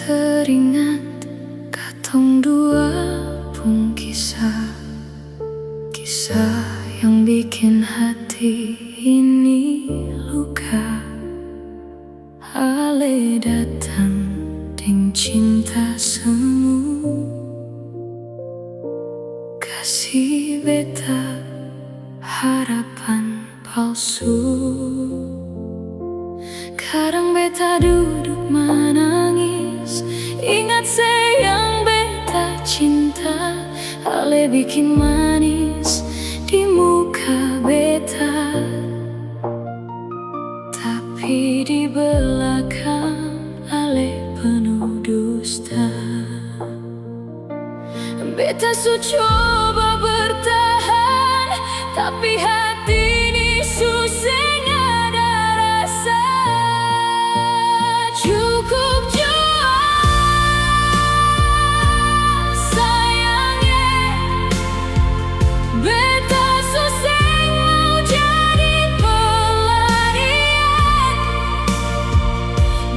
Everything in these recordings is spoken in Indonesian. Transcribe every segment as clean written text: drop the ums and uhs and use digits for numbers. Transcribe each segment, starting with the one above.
Teringat katong dua pun kisah yang bikin hati ini luka. Ale datang deng cinta semu, kasih beta harapan palsu. Kadang beta duduk menangis, ingat sayang beta cinta. Ale bikin manis di muka beta, tapi di belakang ale penuh dusta. Beta su coba bertahan, tapi hati ini susah ada rasa. Cukup jua sayangnya, beta susah mau jadi pelarian.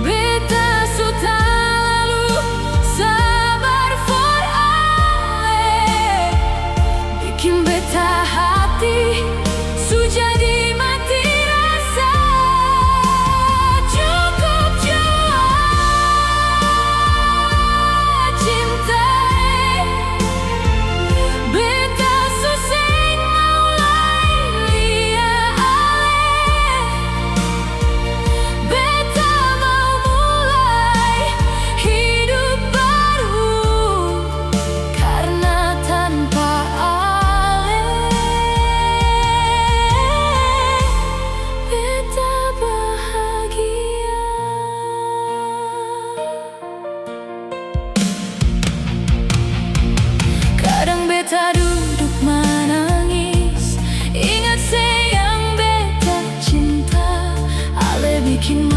Beta su terlalu sabar for ale, bikin beta hati su jadi mati rasa. Cukup jua cinta, beta susah mau lia ale. Beta mau mulai hidup baru, karena tanpa ale beta bahagia. Kadang beta duduk menangis, ingat sayang beta cinta. Ale bikin